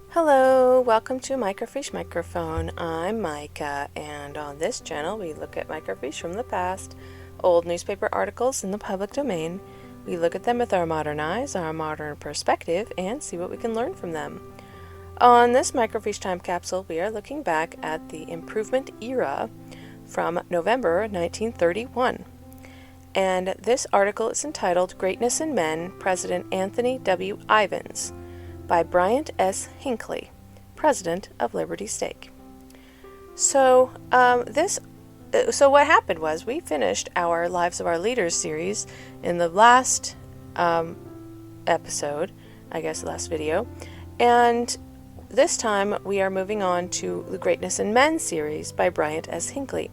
Hello, welcome to Microfiche Microphone. I'm Micah, and on this channel we look at microfiche from the past, old newspaper articles in the public domain. We look at them with our modern eyes, our modern perspective, and see what we can learn from them. On this microfiche time capsule, we are looking back at the improvement era from November 1931. And this article is entitled Greatness in Men, President Anthony W. Ivins, by Bryant S. Hinckley, president of Liberty Stake. So what happened was we finished our Lives of Our Leaders series in the last episode, last video, and this time we are moving on to the Greatness in Men series by Bryant S. Hinckley.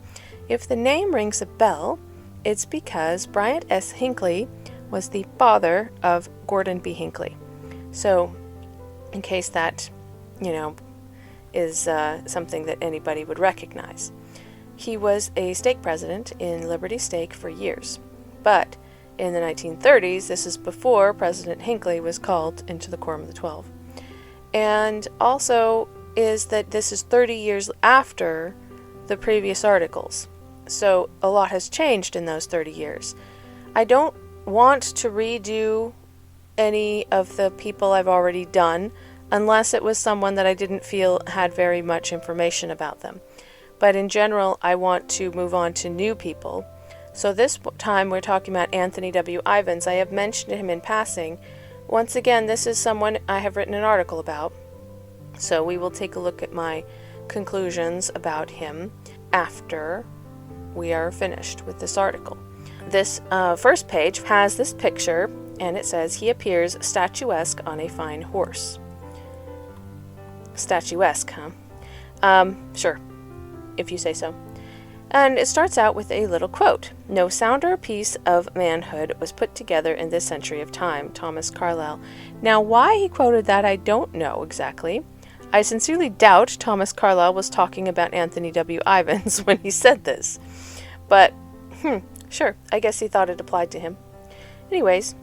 If the name rings a bell, it's because Bryant S. Hinckley was the father of Gordon B. Hinckley. So in case that, is something that anybody would recognize. He was a stake president in Liberty Stake for years. But in the 1930s, this is before President Hinckley was called into the Quorum of the 12. And also is that this is 30 years after the previous articles. So a lot has changed in those 30 years. I don't want to redo any of the people I've already done, unless it was someone that I didn't feel had very much information about them. But in general, I want to move on to new people. So this time we're talking about Anthony W. Ivins. I have mentioned him in passing. Once again, this is someone I have written an article about. So we will take a look at my conclusions about him after we are finished with this article. This first page has this picture, and it says, he appears statuesque on a fine horse. Statuesque, huh? Sure, if you say so. And it starts out with a little quote. No sounder piece of manhood was put together in this century of time, Thomas Carlyle. Now, why he quoted that, I don't know exactly. I sincerely doubt Thomas Carlyle was talking about Anthony W. Ivins when he said this. But, sure, I guess he thought it applied to him. Anyways,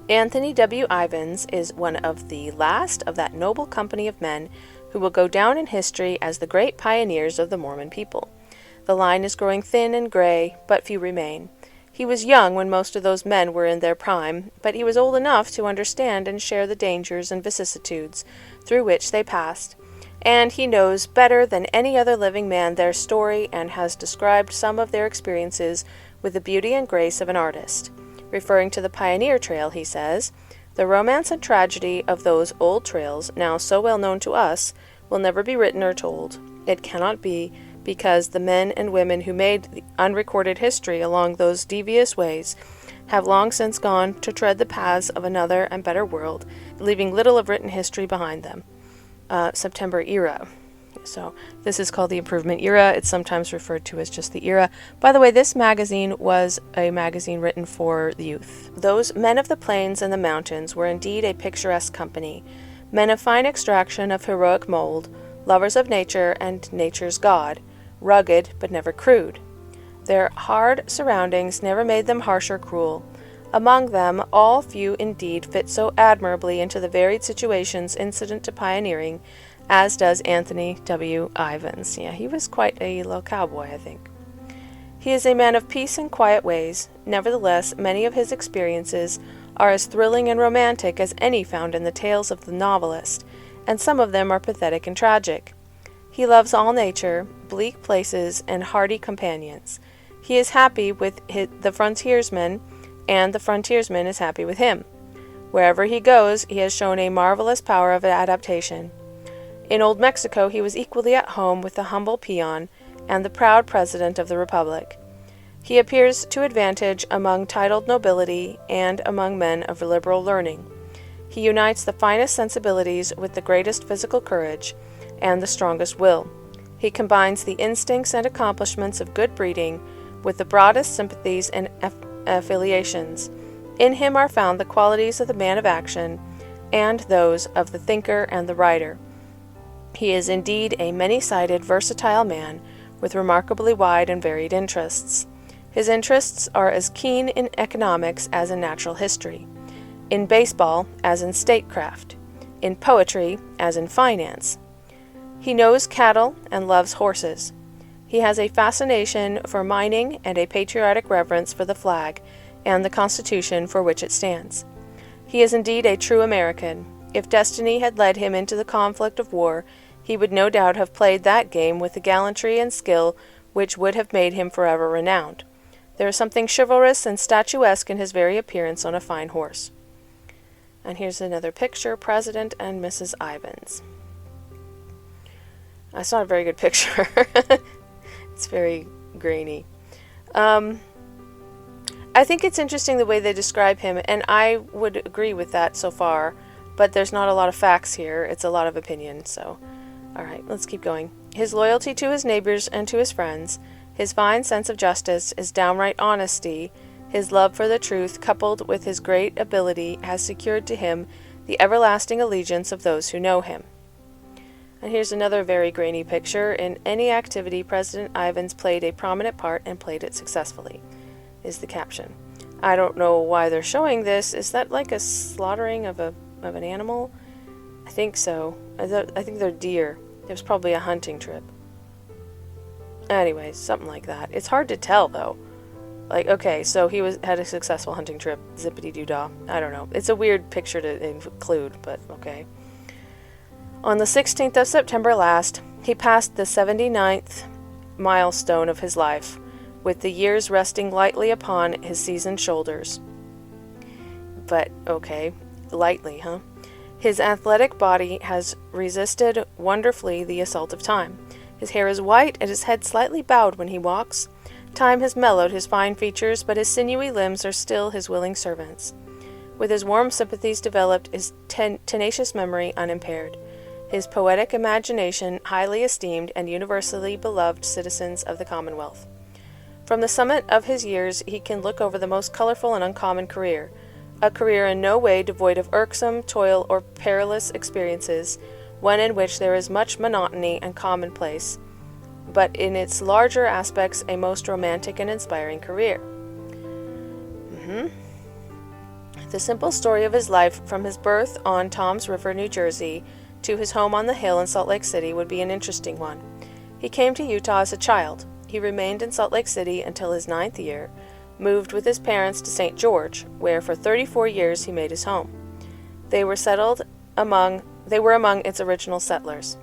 Anthony W. Ivins is one of the last of that noble company of men who will go down in history as the great pioneers of the Mormon people. The line is growing thin and gray, but few remain. He was young when most of those men were in their prime, but he was old enough to understand and share the dangers and vicissitudes through which they passed, and he knows better than any other living man their story and has described some of their experiences with the beauty and grace of an artist. Referring to the pioneer trail, he says, the romance and tragedy of those old trails, now so well known to us, will never be written or told. It cannot be, because the men and women who made the unrecorded history along those devious ways have long since gone to tread the paths of another and better world, leaving little of written history behind them. September era. So this is called the Improvement Era. It's sometimes referred to as just the era. By the way, this magazine was a magazine written for the youth. Those men of the plains and the mountains were indeed a picturesque company, men of fine extraction of heroic mold, lovers of nature and nature's God, rugged but never crude. Their hard surroundings never made them harsh or cruel. Among them, all few indeed fit so admirably into the varied situations incident to pioneering, as does Anthony W. Ivins. Yeah, he was quite a little cowboy, I think. He is a man of peace and quiet ways. Nevertheless, many of his experiences are as thrilling and romantic as any found in the tales of the novelist, and some of them are pathetic and tragic. He loves all nature, bleak places, and hardy companions. He is happy with the frontiersman, and the frontiersman is happy with him. Wherever he goes, he has shown a marvelous power of adaptation. In Old Mexico, he was equally at home with the humble peon and the proud president of the republic. He appears to advantage among titled nobility and among men of liberal learning. He unites the finest sensibilities with the greatest physical courage and the strongest will. He combines the instincts and accomplishments of good breeding with the broadest sympathies and affiliations. In him are found the qualities of the man of action and those of the thinker and the writer. He is indeed a many-sided, versatile man with remarkably wide and varied interests. His interests are as keen in economics as in natural history, in baseball as in statecraft. in poetry as in finance. He knows cattle and loves horses. He has a fascination for mining and a patriotic reverence for the flag and the Constitution for which it stands. He is indeed a true American. If destiny had led him into the conflict of war, he would no doubt have played that game with the gallantry and skill which would have made him forever renowned. There is something chivalrous and statuesque in his very appearance on a fine horse. And here's another picture, President and Mrs. Ivins. That's not a very good picture. It's very grainy. I think it's interesting the way they describe him, and I would agree with that so far, but there's not a lot of facts here. It's a lot of opinion, so... Alright, let's keep going. His loyalty to his neighbors and to his friends, his fine sense of justice, his downright honesty, his love for the truth, coupled with his great ability, has secured to him the everlasting allegiance of those who know him. And here's another very grainy picture. In any activity, President Ivins played a prominent part and played it successfully, is the caption. I don't know why they're showing this. Is that like a slaughtering of an animal? I think so. I think they're deer. It was probably a hunting trip. Anyways, something like that. It's hard to tell, though. Like, okay, so he had a successful hunting trip. Zippity-doo-dah. I don't know. It's a weird picture to include, but okay. On the 16th of September last, he passed the 79th milestone of his life, with the years resting lightly upon his seasoned shoulders. But, okay, lightly, huh? His athletic body has resisted wonderfully the assault of time. His hair is white and his head slightly bowed when he walks. Time has mellowed his fine features, but his sinewy limbs are still his willing servants. With his warm sympathies developed, his tenacious memory unimpaired, his poetic imagination highly esteemed and universally beloved citizens of the Commonwealth. From the summit of his years he can look over the most colorful and uncommon career, a career in no way devoid of irksome, toil, or perilous experiences, one in which there is much monotony and commonplace, but in its larger aspects a most romantic and inspiring career. The simple story of his life from his birth on Toms River, New Jersey, to his home on the hill in Salt Lake City would be an interesting one. He came to Utah as a child. He remained in Salt Lake City until his 9th year, moved with his parents to St. George, where for 34 years he made his home. They were among its original settlers.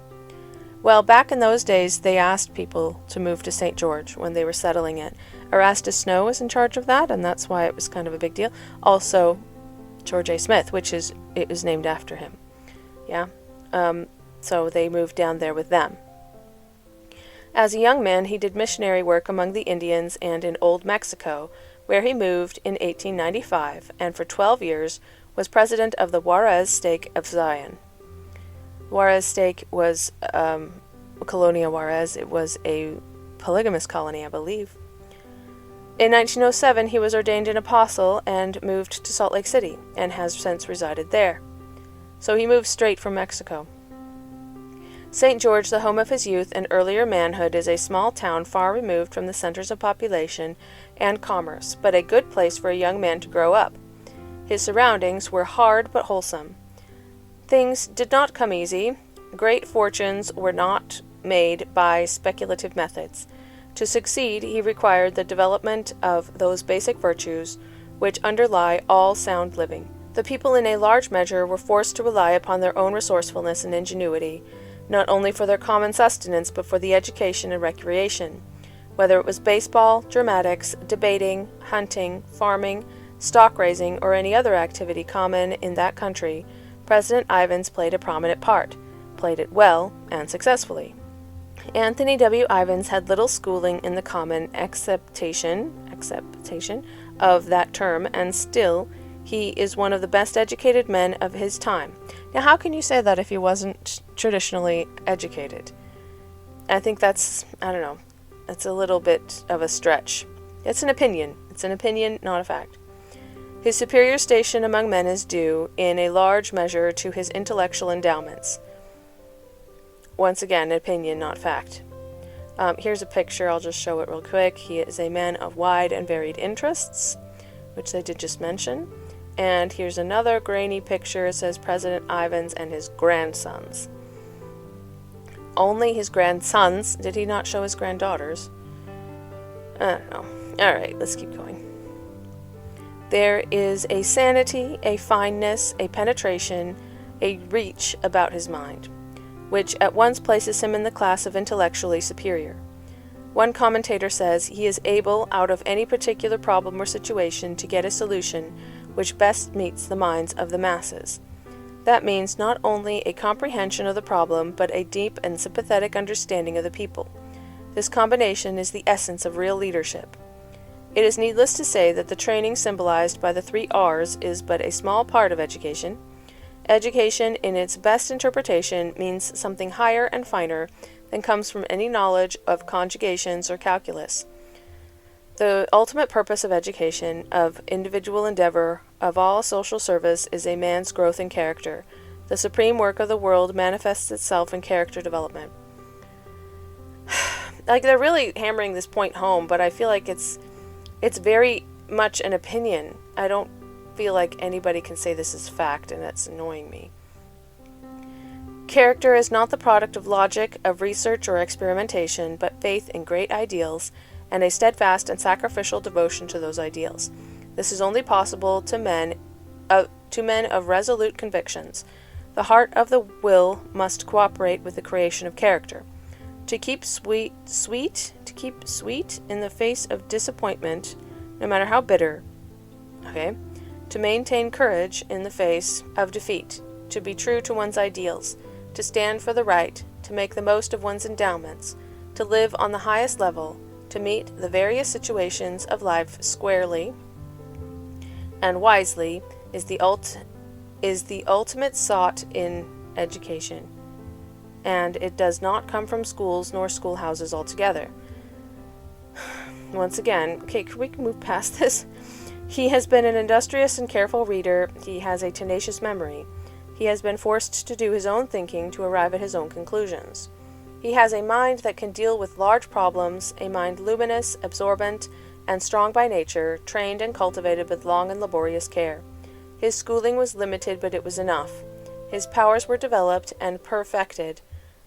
Well, back in those days, they asked people to move to St. George when they were settling it. Erastus Snow was in charge of that, and that's why it was kind of a big deal. Also, George A. Smith, it was named after him. Yeah. So they moved down there with them. As a young man, he did missionary work among the Indians and in Old Mexico, where he moved in 1895, and for 12 years was president of the Juarez Stake of Zion. Juarez Stake was Colonia Juarez. It was a polygamous colony, I believe. In 1907, he was ordained an apostle and moved to Salt Lake City, and has since resided there. So he moved straight from Mexico. St. George, the home of his youth and earlier manhood, is a small town far removed from the centers of population and commerce, but a good place for a young man to grow up. His surroundings were hard but wholesome. Things did not come easy. Great fortunes were not made by speculative methods. To succeed, he required the development of those basic virtues which underlie all sound living. The people in a large measure were forced to rely upon their own resourcefulness and ingenuity, not only for their common sustenance but for the education and recreation. Whether it was baseball, dramatics, debating, hunting, farming, stock raising, or any other activity common in that country, President Ivins played a prominent part, played it well and successfully. Anthony W. Ivins had little schooling in the common acceptation of that term, and still he is one of the best educated men of his time. Now, how can you say that if he wasn't traditionally educated? I think that's a little bit of a stretch. It's an opinion. It's an opinion, not a fact. His superior station among men is due, in a large measure, to his intellectual endowments. Once again, opinion, not fact. Here's a picture. I'll just show it real quick. He is a man of wide and varied interests, which I did just mention. And here's another grainy picture. It says President Ivins and his grandsons. Only his grandsons. Did he not show his granddaughters? I don't know. Alright, let's keep going. There is a sanity, a fineness, a penetration, a reach about his mind, which at once places him in the class of intellectually superior. One commentator says he is able, out of any particular problem or situation, to get a solution which best meets the minds of the masses. That means not only a comprehension of the problem, but a deep and sympathetic understanding of the people. This combination is the essence of real leadership. It is needless to say that the training symbolized by the 3 R's is but a small part of education. Education, in its best interpretation, means something higher and finer than comes from any knowledge of conjugations or calculus. The ultimate purpose of education, of individual endeavor, of all social service, is a man's growth in character. The supreme work of the world manifests itself in character development. Like, they're really hammering this point home, but I feel like it's very much an opinion. I don't feel like anybody can say this is fact, and that's annoying me. Character is not the product of logic, of research or experimentation, but faith in great ideals, and a steadfast and sacrificial devotion to those ideals. This is only possible to men of resolute convictions. The heart of the will must cooperate with the creation of character. To keep sweet in the face of disappointment, no matter how bitter. Okay? To maintain courage in the face of defeat. To be true to one's ideals. To stand for the right. To make the most of one's endowments. To live on the highest level. To meet the various situations of life squarely and wisely is the ultimate sought in education. And it does not come from schools nor schoolhouses altogether. Once again, okay, we can move past this. He has been an industrious and careful reader. He has a tenacious memory. He has been forced to do his own thinking to arrive at his own conclusions. He has a mind that can deal with large problems, a mind luminous, absorbent, and strong by nature, trained and cultivated with long and laborious care. His schooling was limited, but it was enough. His powers were developed and perfected.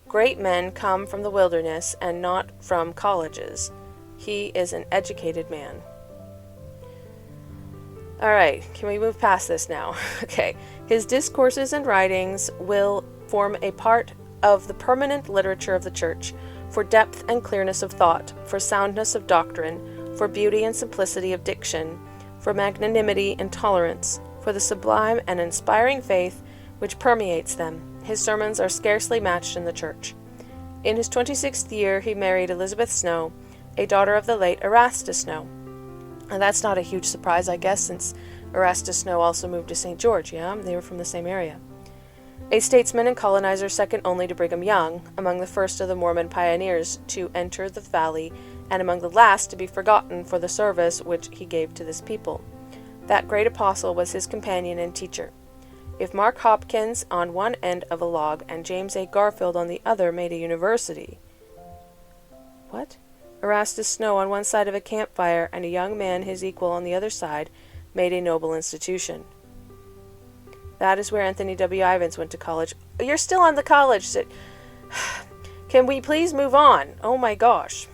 Great men come from the wilderness and not from colleges. He is an educated man. Alright, can we move past this now? Okay. His discourses and writings will form a part of the permanent literature of the Church, for depth and clearness of thought, for soundness of doctrine, for beauty and simplicity of diction, for magnanimity and tolerance, for the sublime and inspiring faith which permeates them. His sermons are scarcely matched in the Church. In his 26th year he married Elizabeth Snow, a daughter of the late Erastus Snow. And that's not a huge surprise, I guess, since Erastus Snow also moved to St. George, yeah? They were from the same area. A statesman and colonizer second only to Brigham Young, among the first of the Mormon pioneers to enter the valley, and among the last to be forgotten for the service which he gave to this people. That great apostle was his companion and teacher. If Mark Hopkins on one end of a log and James A. Garfield on the other made a university. What? Erastus Snow on one side of a campfire and a young man his equal on the other side made a noble institution. That is where Anthony W. Ivins went to college. You're still on the college. Can we please move on? Oh my gosh.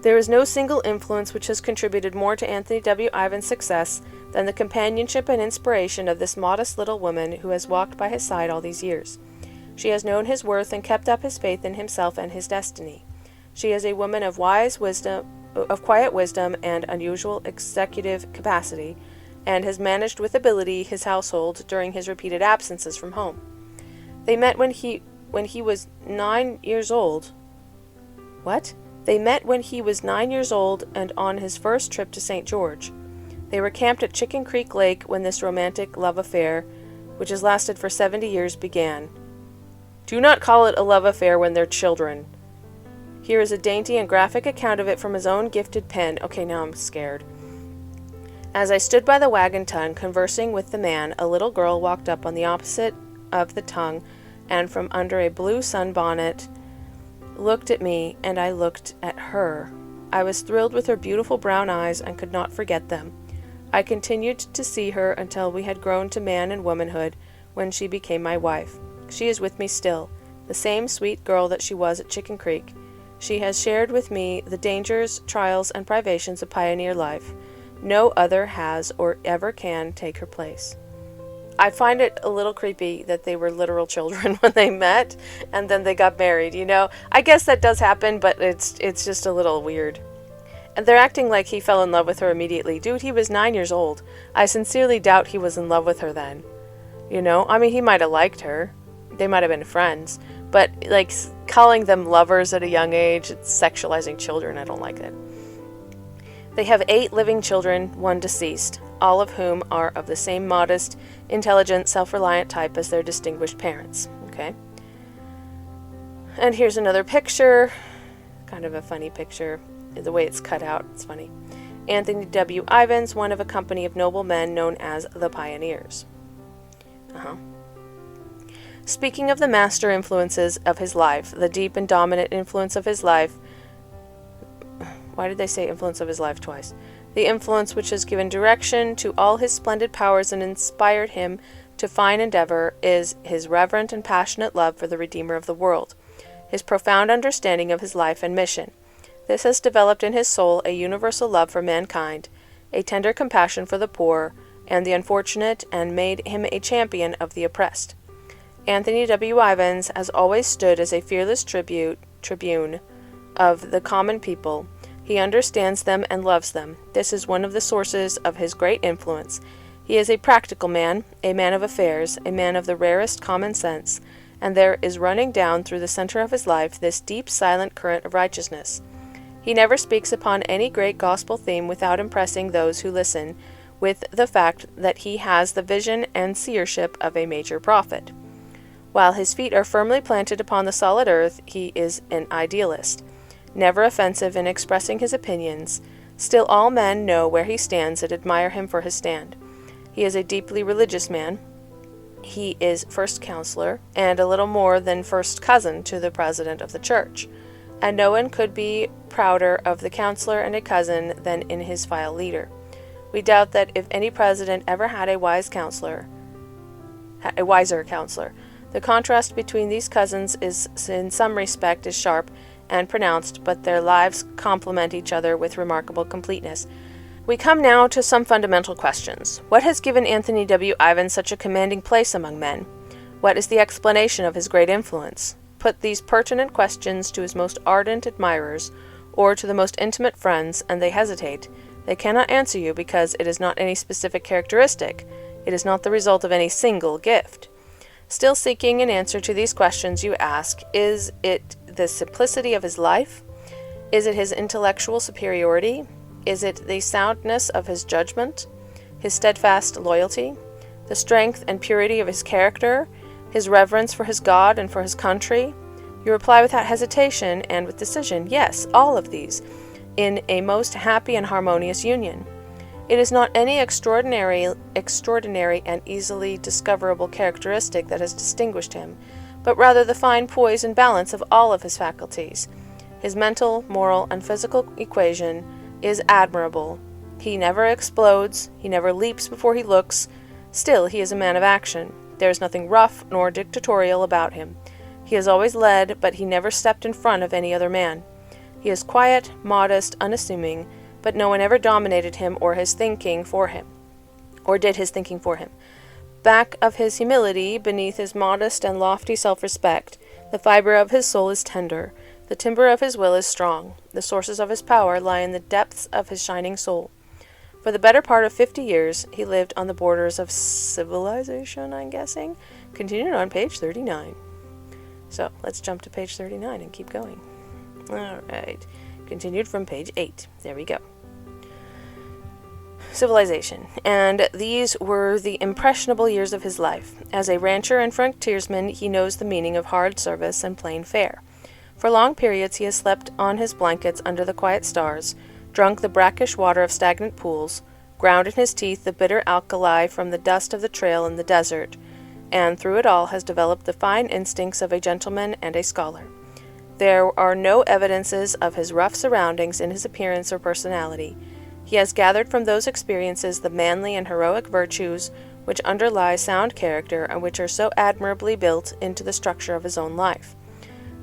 There is no single influence which has contributed more to Anthony W. Ivins' success than the companionship and inspiration of this modest little woman who has walked by his side all these years. She has known his worth and kept up his faith in himself and his destiny. She is a woman of quiet wisdom and unusual executive capacity, and has managed with ability his household during his repeated absences from home. They met when he was 9 years old. What? They met when he was 9 years old and on his first trip to St. George. They were camped at Chicken Creek Lake when this romantic love affair, which has lasted for 70 years, began. Do not call it a love affair when they're children. Here is a dainty and graphic account of it from his own gifted pen. Okay, now I'm scared. As I stood by the wagon tongue conversing with the man, a little girl walked up on the opposite of the tongue, and from under a blue sunbonnet looked at me, and I looked at her. I was thrilled with her beautiful brown eyes and could not forget them. I continued to see her until we had grown to man and womanhood, when she became my wife. She is with me still, the same sweet girl that she was at Chicken Creek. She has shared with me the dangers, trials, and privations of pioneer life. No other has or ever can take her place. I find it a little creepy that they were literal children when they met, and then they got married, you know? I guess that does happen, but it's just a little weird. And they're acting like he fell in love with her immediately. Dude, he was 9 years old. I sincerely doubt he was in love with her then. You know? I mean, he might have liked her. They might have been friends. But, like, calling them lovers at a young age, it's sexualizing children. I don't like it. They have 8 living children, 1 deceased, all of whom are of the same modest, intelligent, self-reliant type as their distinguished parents. Okay? And here's another picture. Kind of a funny picture. The way it's cut out, it's funny. Anthony W. Ivins, one of a company of noble men known as the Pioneers. Speaking of the master influences of his life, the deep and dominant influence of his life. Why did they say influence of his life twice? The influence which has given direction to all his splendid powers and inspired him to fine endeavor is his reverent and passionate love for the Redeemer of the world, his profound understanding of his life and mission. This has developed in his soul a universal love for mankind, a tender compassion for the poor and the unfortunate, and made him a champion of the oppressed. Anthony W. Ivins has always stood as a fearless tribune of the common people. He understands them and loves them. This is one of the sources of his great influence. He is a practical man, a man of affairs, a man of the rarest common sense, and there is running down through the center of his life this deep, silent current of righteousness. He never speaks upon any great gospel theme without impressing those who listen with the fact that he has the vision and seership of a major prophet. While his feet are firmly planted upon the solid earth, he is an idealist, never offensive in expressing his opinions. Still all men know where he stands and admire him for his stand. He is a deeply religious man. He is first counselor, and a little more than first cousin to the president of the church, and no one could be prouder of the counselor and a cousin than in his file leader. We doubt that if any president ever had a wiser counselor. The contrast between these cousins is, in some respect, is sharp and pronounced, but their lives complement each other with remarkable completeness. We come now to some fundamental questions. What has given Anthony W. Ivins such a commanding place among men? What is the explanation of his great influence? Put these pertinent questions to his most ardent admirers, or to the most intimate friends, and they hesitate. They cannot answer you because it is not any specific characteristic. It is not the result of any single gift. Still seeking an answer to these questions, you ask, is it the simplicity of his life? Is it his intellectual superiority? Is it the soundness of his judgment? His steadfast loyalty? The strength and purity of his character? His reverence for his God and for his country? You reply without hesitation and with decision, yes, all of these, in a most happy and harmonious union. It is not any extraordinary and easily discoverable characteristic that has distinguished him, but rather the fine poise and balance of all of his faculties. His mental, moral, and physical equation is admirable. He never explodes, he never leaps before he looks. Still, he is a man of action. There is nothing rough nor dictatorial about him. He has always led, but he never stepped in front of any other man. He is quiet, modest, unassuming, but no one ever dominated him or his thinking for him, or did his thinking for him. Back of his humility, beneath his modest and lofty self-respect, the fiber of his soul is tender, the timber of his will is strong, the sources of his power lie in the depths of his shining soul. For the better part of 50 years, he lived on the borders of civilization, I'm guessing. Continued on page 39. So, let's jump to page 39 and keep going. Alright. Continued from page 8. There we go. Civilization. And these were the impressionable years of his life. As a rancher and frontiersman, he knows the meaning of hard service and plain fare. For long periods he has slept on his blankets under the quiet stars, drunk the brackish water of stagnant pools, ground in his teeth the bitter alkali from the dust of the trail in the desert, and through it all has developed the fine instincts of a gentleman and a scholar. There are no evidences of his rough surroundings in his appearance or personality. He has gathered from those experiences the manly and heroic virtues which underlie sound character and which are so admirably built into the structure of his own life.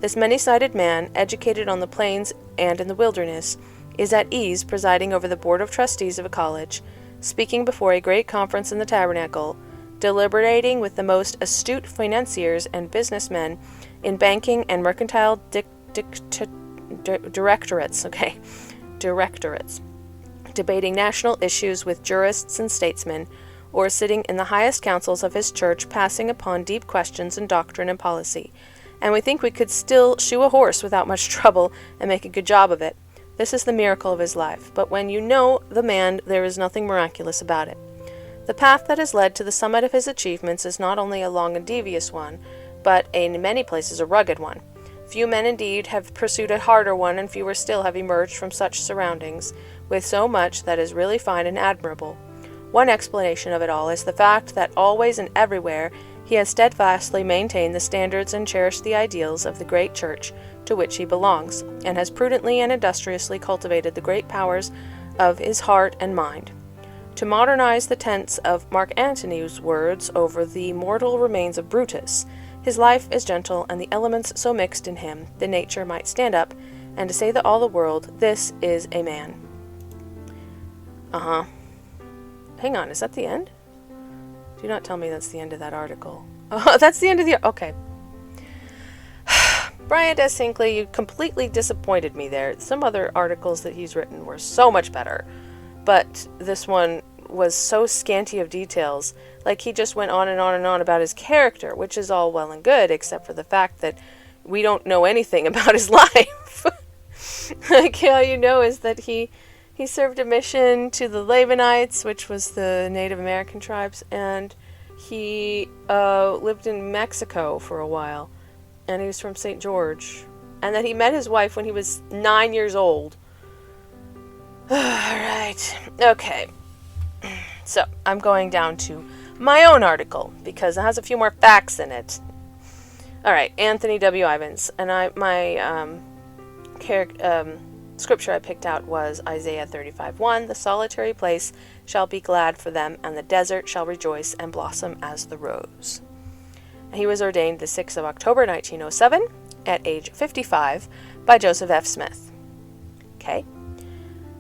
This many-sided man, educated on the plains and in the wilderness, is at ease presiding over the board of trustees of a college, speaking before a great conference in the tabernacle, deliberating with the most astute financiers and businessmen in banking and mercantile directorates, debating national issues with jurists and statesmen, or sitting in the highest councils of his church passing upon deep questions in doctrine and policy. And we think we could still shoe a horse without much trouble and make a good job of it. This is the miracle of his life. But when you know the man, there is nothing miraculous about it. The path that has led to the summit of his achievements is not only a long and devious one, but in many places a rugged one. Few men indeed have pursued a harder one, and fewer still have emerged from such surroundings with so much that is really fine and admirable. One explanation of it all is the fact that always and everywhere he has steadfastly maintained the standards and cherished the ideals of the great church to which he belongs, and has prudently and industriously cultivated the great powers of his heart and mind. To modernize the tense of Mark Antony's words over the mortal remains of Brutus, his life is gentle, and the elements so mixed in him, the nature might stand up, and to say to all the world, this is a man. Hang on, is that the end? Do not tell me that's the end of that article. Oh, that's the end of the... Okay. Bryant S. Hinckley, you completely disappointed me there. Some other articles that he's written were so much better. But this one was so scanty of details. Like, he just went on and on and on about his character, which is all well and good, except for the fact that we don't know anything about his life. Like, all you know is that he served a mission to the Lavanites, which was the Native American tribes, and he lived in Mexico for a while, and he was from St. George, and that he met his wife when he was 9 years old. Alright, okay. So, I'm going down to my own article, because it has a few more facts in it. Alright, Anthony W. Ivins, and my scripture I picked out was Isaiah 35:1. The solitary place shall be glad for them, and the desert shall rejoice and blossom as the rose. He was ordained the 6th of October 1907 at age 55 by Joseph F. Smith. Okay.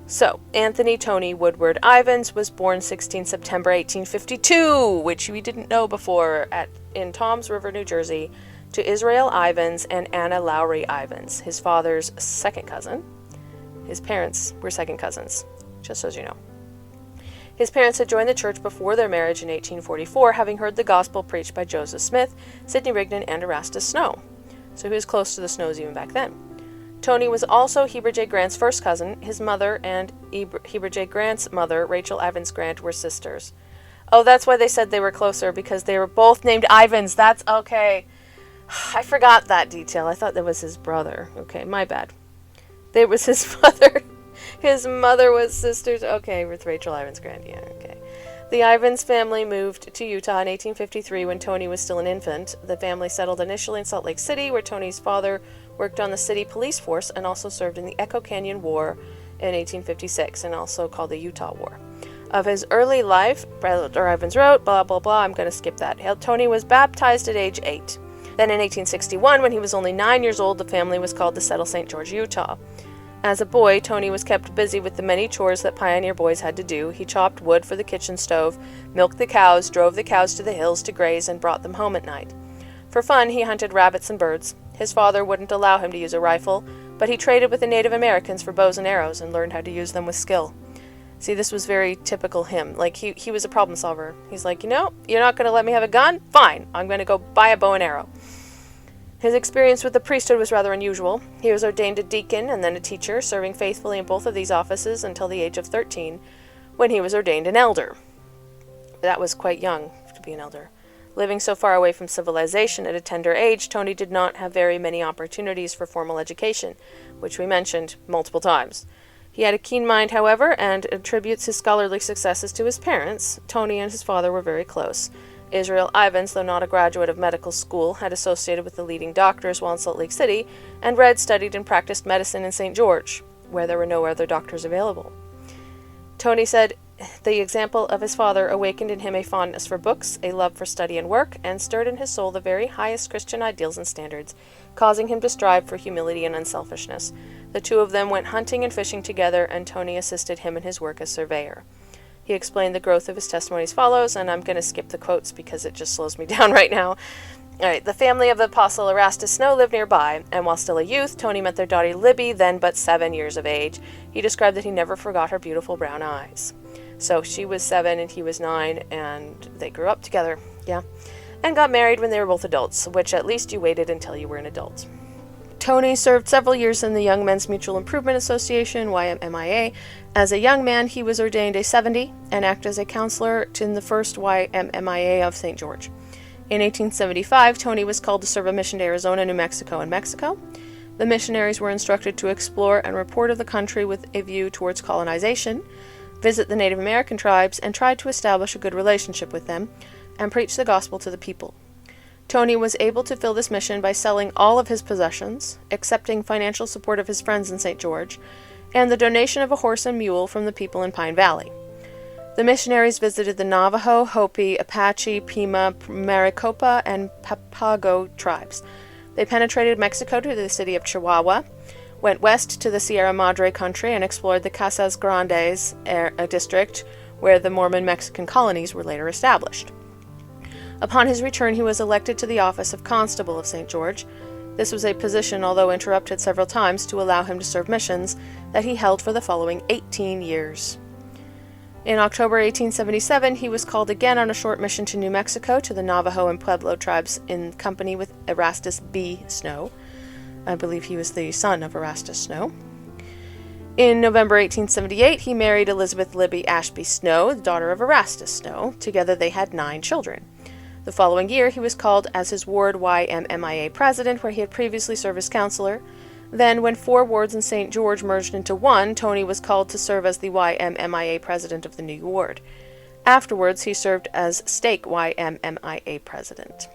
So, Anthony Tony Woodward Ivins was born 16 September 1852, which we didn't know before, in Toms River, New Jersey, to Israel Ivins and Anna Lowry Ivins, his father's second cousin. His parents were second cousins, just so as you know. His parents had joined the church before their marriage in 1844, having heard the gospel preached by Joseph Smith, Sidney Rigdon, and Erastus Snow. So he was close to the Snows even back then. Tony was also Heber J. Grant's first cousin. His mother and Heber J. Grant's mother, Rachel Ivins Grant, were sisters. Oh, that's why they said they were closer, because they were both named Ivins. That's okay. I forgot that detail. I thought that was his brother. Okay, my bad. It was his mother. His mother was sisters. Okay, with Rachel Ivins Grant. Yeah, okay. The Ivins family moved to Utah in 1853 when Tony was still an infant. The family settled initially in Salt Lake City, where Tony's father worked on the city police force and also served in the Echo Canyon War in 1856, and also called the Utah War. Of his early life, Brother Ivins wrote, blah, blah, blah, I'm going to skip that. Tony was baptized at age 8. Then in 1861, when he was only 9 years old, the family was called to settle St. George, Utah. As a boy, Tony was kept busy with the many chores that pioneer boys had to do. He chopped wood for the kitchen stove, milked the cows, drove the cows to the hills to graze, and brought them home at night. For fun, he hunted rabbits and birds. His father wouldn't allow him to use a rifle, but he traded with the Native Americans for bows and arrows and learned how to use them with skill. See, this was very typical him. Like, he was a problem solver. He's like, you know, you're not going to let me have a gun? Fine, I'm going to go buy a bow and arrow. His experience with the priesthood was rather unusual. He was ordained a deacon and then a teacher, serving faithfully in both of these offices until the age of 13, when he was ordained an elder. That was quite young to be an elder. Living so far away from civilization at a tender age, Tony did not have very many opportunities for formal education, which we mentioned multiple times. He had a keen mind, however, and attributes his scholarly successes to his parents. Tony and his father were very close. Israel Ivins, though not a graduate of medical school, had associated with the leading doctors while in Salt Lake City, and read, studied, and practiced medicine in St. George, where there were no other doctors available. Tony said the example of his father awakened in him a fondness for books, a love for study and work, and stirred in his soul the very highest Christian ideals and standards, causing him to strive for humility and unselfishness. The two of them went hunting and fishing together, and Tony assisted him in his work as surveyor. He explained the growth of his testimony as follows, and I'm going to skip the quotes because it just slows me down right now. All right, the family of the Apostle Erastus Snow lived nearby, and while still a youth, Tony met their daughter Libby, then but 7 years of age. He described that he never forgot her beautiful brown eyes. So she was 7 and he was 9, and they grew up together, and got married when they were both adults, which at least you waited until you were an adult. Tony served several years in the Young Men's Mutual Improvement Association, YMMIA. As a young man, he was ordained a 70 and acted as a counselor in the first YMMIA of St. George. In 1875, Tony was called to serve a mission to Arizona, New Mexico, and Mexico. The missionaries were instructed to explore and report of the country with a view towards colonization, visit the Native American tribes, and try to establish a good relationship with them, and preach the gospel to the people. Tony was able to fill this mission by selling all of his possessions, accepting financial support of his friends in St. George, and the donation of a horse and mule from the people in Pine Valley. The missionaries visited the Navajo, Hopi, Apache, Pima, Maricopa, and Papago tribes. They penetrated Mexico to the city of Chihuahua, went west to the Sierra Madre country, and explored the Casas Grandes district, where the Mormon Mexican colonies were later established. Upon his return, he was elected to the office of Constable of St. George. This was a position, although interrupted several times to allow him to serve missions, that he held for the following 18 years. In October 1877, he was called again on a short mission to New Mexico to the Navajo and Pueblo tribes in company with Erastus B. Snow. I believe he was the son of Erastus Snow. In November 1878, he married Elizabeth Libby Ashby Snow, the daughter of Erastus Snow. Together they had 9 children. The following year, he was called as his ward YMMIA president, where he had previously served as counselor. Then, when 4 wards in St. George merged into one, Tony was called to serve as the YMMIA president of the new ward. Afterwards, he served as stake YMMIA president.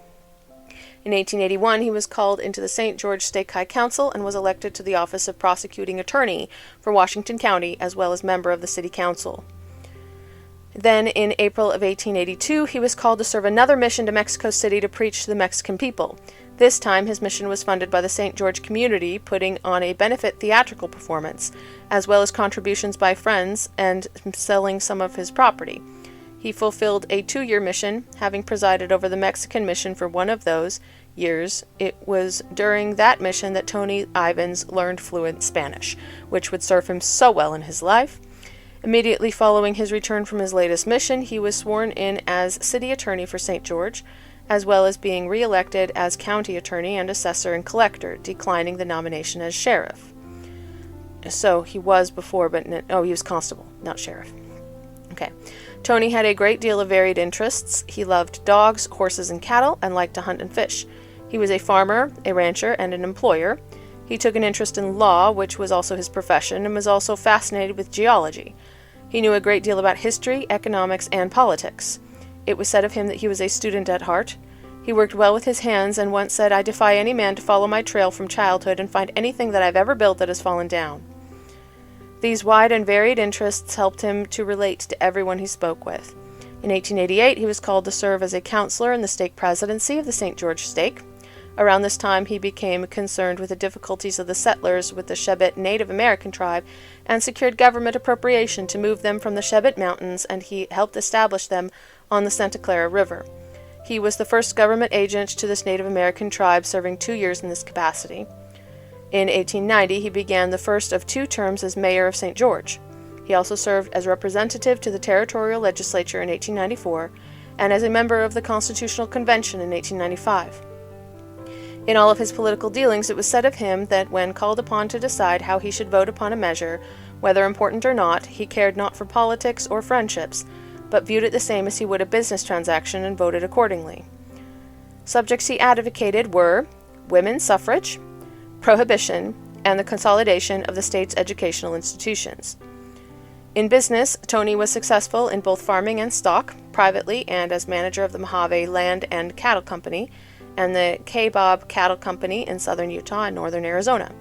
In 1881, he was called into the St. George Stake High Council and was elected to the office of prosecuting attorney for Washington County, as well as member of the city council. Then, in April of 1882, he was called to serve another mission to Mexico City to preach to the Mexican people. This time, his mission was funded by the St. George community, putting on a benefit theatrical performance, as well as contributions by friends and selling some of his property. He fulfilled a 2-year mission, having presided over the Mexican mission for one of those years. It was during that mission that Tony Ivins learned fluent Spanish, which would serve him so well in his life. Immediately following his return from his latest mission, he was sworn in as city attorney for St. George, as well as being re-elected as county attorney and assessor and collector, declining the nomination as sheriff. So he was before, but he was constable, not sheriff. Okay. Tony had a great deal of varied interests. He loved dogs, horses, and cattle, and liked to hunt and fish. He was a farmer, a rancher, and an employer. He took an interest in law, which was also his profession, and was also fascinated with geology. He knew a great deal about history, economics, and politics. It was said of him that he was a student at heart. He worked well with his hands, and once said, "I defy any man to follow my trail from childhood and find anything that I've ever built that has fallen down." These wide and varied interests helped him to relate to everyone he spoke with. In 1888, he was called to serve as a counselor in the stake presidency of the St. George stake. Around this time, he became concerned with the difficulties of the settlers with the Chebet Native American tribe and secured government appropriation to move them from the Chebet Mountains, and he helped establish them on the Santa Clara River. He was the first government agent to this Native American tribe, serving 2 years in this capacity. In 1890, he began the first of 2 terms as mayor of St. George. He also served as representative to the territorial legislature in 1894 and as a member of the Constitutional Convention in 1895. In all of his political dealings, it was said of him that when called upon to decide how he should vote upon a measure, whether important or not, he cared not for politics or friendships, but viewed it the same as he would a business transaction and voted accordingly. Subjects he advocated were women's suffrage, prohibition, and the consolidation of the state's educational institutions. In business, Tony was successful in both farming and stock, privately and as manager of the Mojave Land and Cattle Company, and the Kabob Cattle Company in southern Utah and northern Arizona.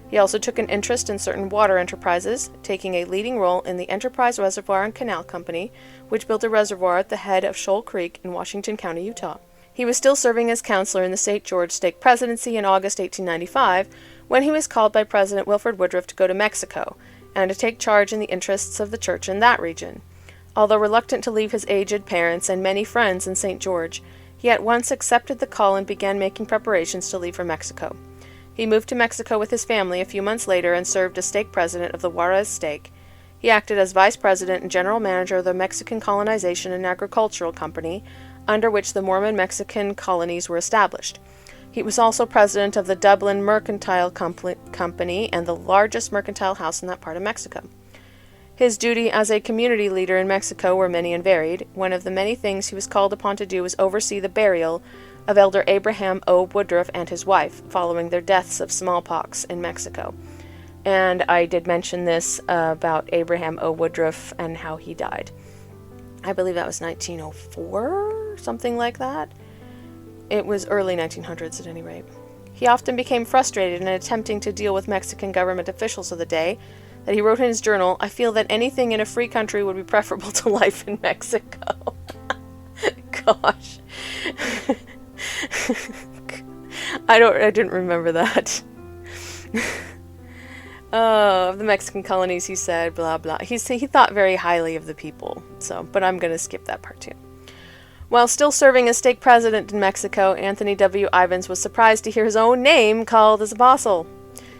He also took an interest in certain water enterprises, taking a leading role in the Enterprise Reservoir and Canal Company, which built a reservoir at the head of Shoal Creek in Washington County, Utah. He was still serving as counselor in the St. George Stake Presidency in August 1895, when he was called by President Wilford Woodruff to go to Mexico, and to take charge in the interests of the church in that region. Although reluctant to leave his aged parents and many friends in St. George, he at once accepted the call and began making preparations to leave for Mexico. He moved to Mexico with his family a few months later and served as stake president of the Juarez Stake. He acted as vice president and general manager of the Mexican Colonization and Agricultural Company, under which the Mormon Mexican colonies were established. He was also president of the Dublin Mercantile Company and the largest mercantile house in that part of Mexico. His duty as a community leader in Mexico were many and varied. One of the many things he was called upon to do was oversee the burial of Elder Abraham O. Woodruff and his wife, following their deaths of smallpox in Mexico. And I did mention this about Abraham O. Woodruff and how he died. I believe that was 1904, something like that. It was early 1900s at any rate. He often became frustrated in attempting to deal with Mexican government officials of the day, that he wrote in his journal, "I feel that anything in a free country would be preferable to life in Mexico." Gosh. I didn't remember that. Of the Mexican colonies, he said, blah, blah. He thought very highly of the people, but I'm going to skip that part too. While still serving as stake president in Mexico, Anthony W. Ivins was surprised to hear his own name called as apostle.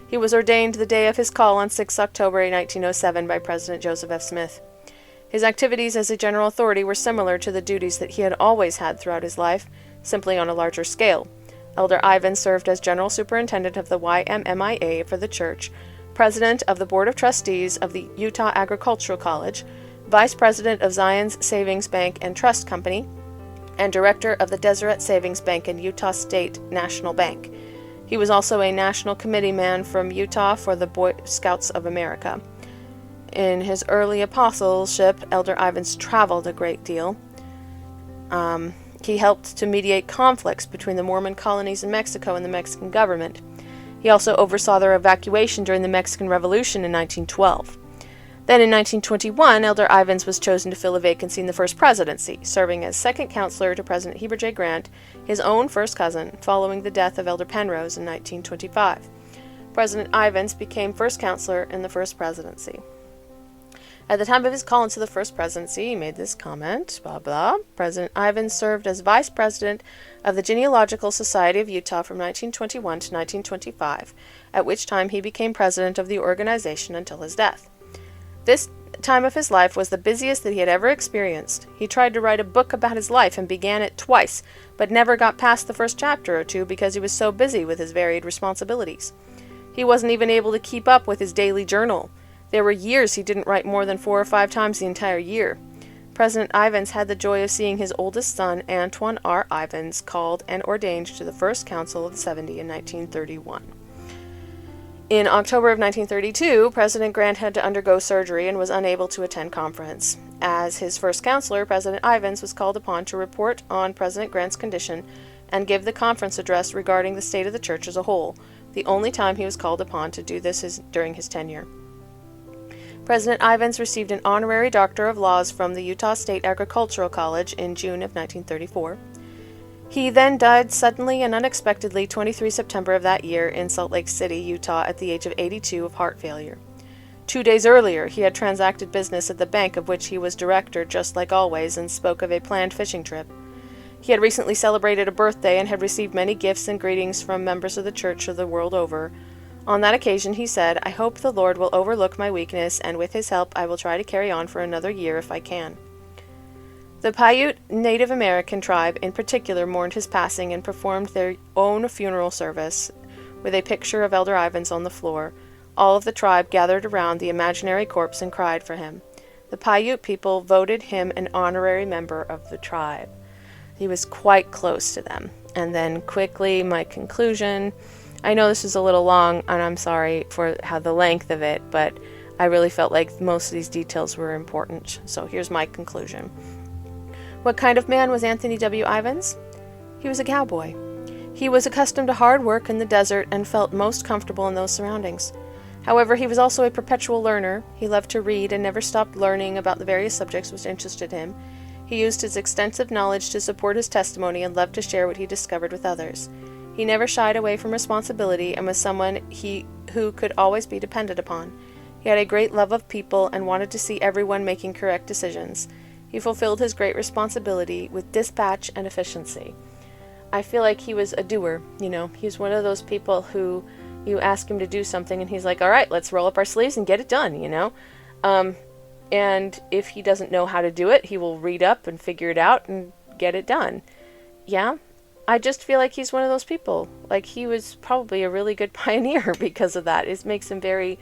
He was ordained the day of his call on 6 October 1907 by President Joseph F. Smith. His activities as a general authority were similar to the duties that he had always had throughout his life, simply on a larger scale. Elder Ivins served as general superintendent of the YMMIA for the church, president of the Board of Trustees of the Utah Agricultural College, vice president of Zion's Savings Bank and Trust Company, and director of the Deseret Savings Bank and Utah State National Bank. He was also a national committee man from Utah for the Boy Scouts of America. In his early apostleship, Elder Ivins traveled a great deal. He helped to mediate conflicts between the Mormon colonies in Mexico and the Mexican government. He also oversaw their evacuation during the Mexican Revolution in 1912. Then in 1921, Elder Ivins was chosen to fill a vacancy in the First Presidency, serving as second counselor to President Heber J. Grant, his own first cousin, following the death of Elder Penrose in 1925. President Ivins became first counselor in the First Presidency. At the time of his call into the First Presidency, he made this comment, blah, blah. President Ivins served as vice president of the Genealogical Society of Utah from 1921 to 1925, at which time he became president of the organization until his death. This time of his life was the busiest that he had ever experienced. He tried to write a book about his life and began it twice, but never got past the first chapter or two because he was so busy with his varied responsibilities. He wasn't even able to keep up with his daily journal. There were years he didn't write more than 4 or 5 times the entire year. President Ivins had the joy of seeing his oldest son, Antoine R. Ivins, called and ordained to the First Council of the 70 in 1931. In October of 1932, President Grant had to undergo surgery and was unable to attend conference. As his first counselor, President Ivins was called upon to report on President Grant's condition and give the conference address regarding the state of the church as a whole. The only time he was called upon to do this is during his tenure. President Ivins received an honorary Doctor of Laws from the Utah State Agricultural College in June of 1934. He then died suddenly and unexpectedly 23 September of that year in Salt Lake City, Utah, at the age of 82 of heart failure. 2 days earlier, he had transacted business at the bank of which he was director, just like always, and spoke of a planned fishing trip. He had recently celebrated a birthday and had received many gifts and greetings from members of the church of the world over. On that occasion, he said, "I hope the Lord will overlook my weakness, and with his help I will try to carry on for another year if I can." The Paiute Native American tribe in particular mourned his passing and performed their own funeral service with a picture of Elder Ivins on the floor. All of the tribe gathered around the imaginary corpse and cried for him. The Paiute people voted him an honorary member of the tribe. He was quite close to them. And then quickly, my conclusion. I know this is a little long, and I'm sorry for how the length of it, but I really felt like most of these details were important. So here's my conclusion. What kind of man was Anthony W. Ivins? He was a cowboy. He was accustomed to hard work in the desert and felt most comfortable in those surroundings. However, he was also a perpetual learner. He loved to read and never stopped learning about the various subjects which interested him. He used his extensive knowledge to support his testimony and loved to share what he discovered with others. He never shied away from responsibility and was someone who could always be depended upon. He had a great love of people and wanted to see everyone making correct decisions. He fulfilled his great responsibility with dispatch and efficiency. I feel like he was a doer, you know. He's one of those people who you ask him to do something and he's like, all right, let's roll up our sleeves and get it done, you know. And if he doesn't know how to do it, he will read up and figure it out and get it done. Yeah, I just feel like he's one of those people. Like, he was probably a really good pioneer because of that. It makes him very,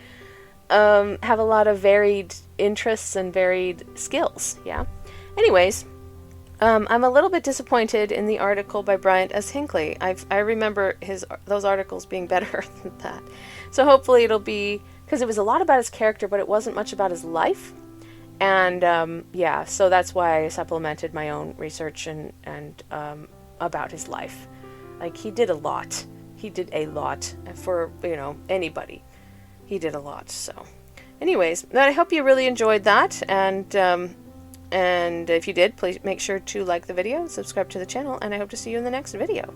have a lot of varied interests and varied skills, yeah. Anyways, I'm a little bit disappointed in the article by Bryant as Hinckley. I remember those articles being better than that. So hopefully it'll be, because it was a lot about his character, but it wasn't much about his life. And yeah, so that's why I supplemented my own research and about his life. Like, he did a lot. He did a lot for, you know, anybody. He did a lot. So anyways, I hope you really enjoyed that. And if you did, please make sure to like the video, subscribe to the channel, and I hope to see you in the next video.